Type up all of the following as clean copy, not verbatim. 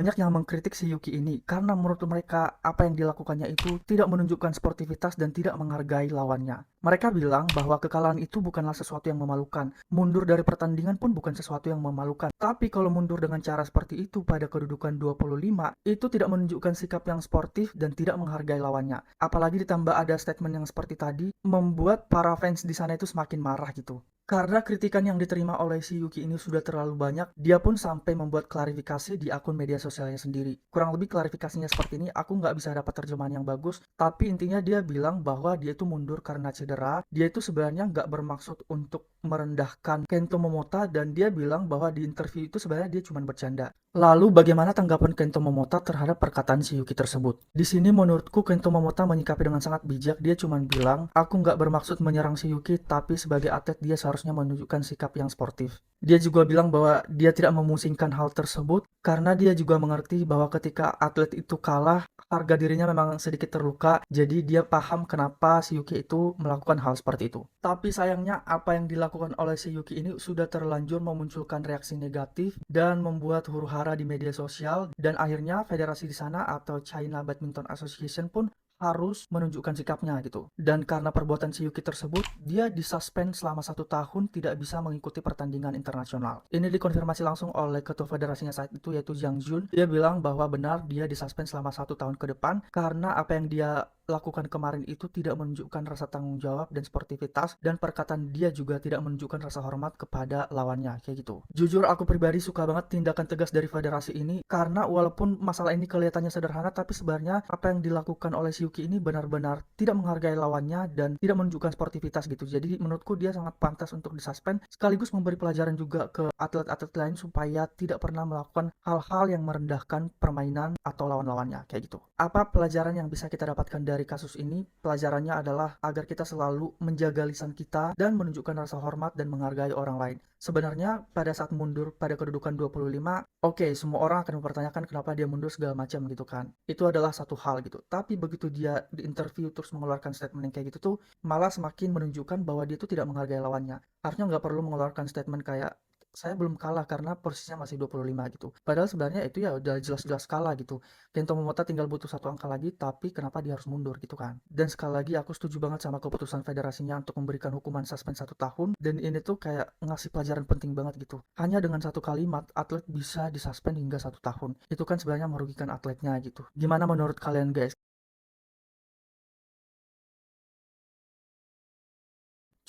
Banyak yang mengkritik si Yuki ini karena menurut mereka apa yang dilakukannya itu tidak menunjukkan sportivitas dan tidak menghargai lawannya. Mereka bilang bahwa kekalahan itu bukanlah sesuatu yang memalukan. Mundur dari pertandingan pun bukan sesuatu yang memalukan. Tapi kalau mundur dengan cara seperti itu pada kedudukan 25, itu tidak menunjukkan sikap yang sportif dan tidak menghargai lawannya. Apalagi ditambah ada statement yang seperti tadi, membuat para fans di sana itu semakin marah gitu. Karena kritikan yang diterima oleh si Yuki ini sudah terlalu banyak, dia pun sampai membuat klarifikasi di akun media sosialnya sendiri. Kurang lebih klarifikasinya seperti ini, aku nggak bisa dapat terjemahan yang bagus, tapi intinya dia bilang bahwa dia itu mundur karena cedera, dia itu sebenarnya nggak bermaksud untuk merendahkan Kento Momota, dan dia bilang bahwa di interview itu sebenarnya dia cuma bercanda. Lalu bagaimana tanggapan Kento Momota terhadap perkataan si Yuki tersebut? Di sini menurutku Kento Momota menyikapi dengan sangat bijak. Dia cuma bilang, aku nggak bermaksud menyerang si Yuki, tapi sebagai atlet dia seharusnya menunjukkan sikap yang sportif. Dia juga bilang bahwa dia tidak memusingkan hal tersebut karena dia juga mengerti bahwa ketika atlet itu kalah, harga dirinya memang sedikit terluka. Jadi dia paham kenapa si Yuki itu melakukan hal seperti itu. Tapi sayangnya apa yang dilakukan oleh si Yuki ini sudah terlanjur memunculkan reaksi negatif dan membuat huru-hara di media sosial, dan akhirnya federasi di sana atau China Badminton Association pun harus menunjukkan sikapnya gitu. Dan karena perbuatan si Yuki tersebut, dia disuspend selama 1 tahun tidak bisa mengikuti pertandingan internasional. Ini dikonfirmasi langsung oleh ketua federasinya saat itu yaitu Zhang Jun. Dia bilang bahwa benar dia disuspend selama 1 tahun ke depan karena apa yang dia lakukan kemarin itu tidak menunjukkan rasa tanggung jawab dan sportivitas, dan perkataan dia juga tidak menunjukkan rasa hormat kepada lawannya kayak gitu. Jujur aku pribadi suka banget tindakan tegas dari federasi ini karena walaupun masalah ini kelihatannya sederhana, tapi sebenarnya apa yang dilakukan oleh si Yuki ini benar-benar tidak menghargai lawannya dan tidak menunjukkan sportivitas gitu. Jadi menurutku dia sangat pantas untuk disuspend, sekaligus memberi pelajaran juga ke atlet-atlet lain supaya tidak pernah melakukan hal-hal yang merendahkan permainan atau lawan-lawannya kayak gitu. Apa pelajaran yang bisa kita dapatkan dari kasus ini? Pelajarannya adalah agar kita selalu menjaga lisan kita dan menunjukkan rasa hormat dan menghargai orang lain. Sebenarnya pada saat mundur pada kedudukan 25, oke, semua orang akan mempertanyakan kenapa dia mundur segala macam gitu kan. Itu adalah satu hal gitu. Tapi begitu dia di interview terus mengeluarkan statement yang kayak gitu tuh, malah semakin menunjukkan bahwa dia tuh tidak menghargai lawannya. Harusnya nggak perlu mengeluarkan statement kayak saya belum kalah karena posisinya masih 25 gitu. Padahal sebenarnya itu ya udah jelas-jelas kalah gitu. Kento Momota tinggal butuh 1 angka lagi, tapi kenapa dia harus mundur gitu kan. Dan sekali lagi aku setuju banget sama keputusan federasinya untuk memberikan hukuman suspend 1 tahun, dan ini tuh kayak ngasih pelajaran penting banget gitu. Hanya dengan satu kalimat, atlet bisa disuspend hingga 1 tahun. Itu kan sebenarnya merugikan atletnya gitu. Gimana menurut kalian guys?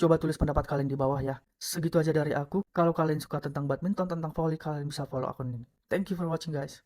Coba tulis pendapat kalian di bawah ya. Segitu aja dari aku. Kalau kalian suka tentang badminton, tentang volley, kalian bisa follow akun ini. Thank you for watching guys.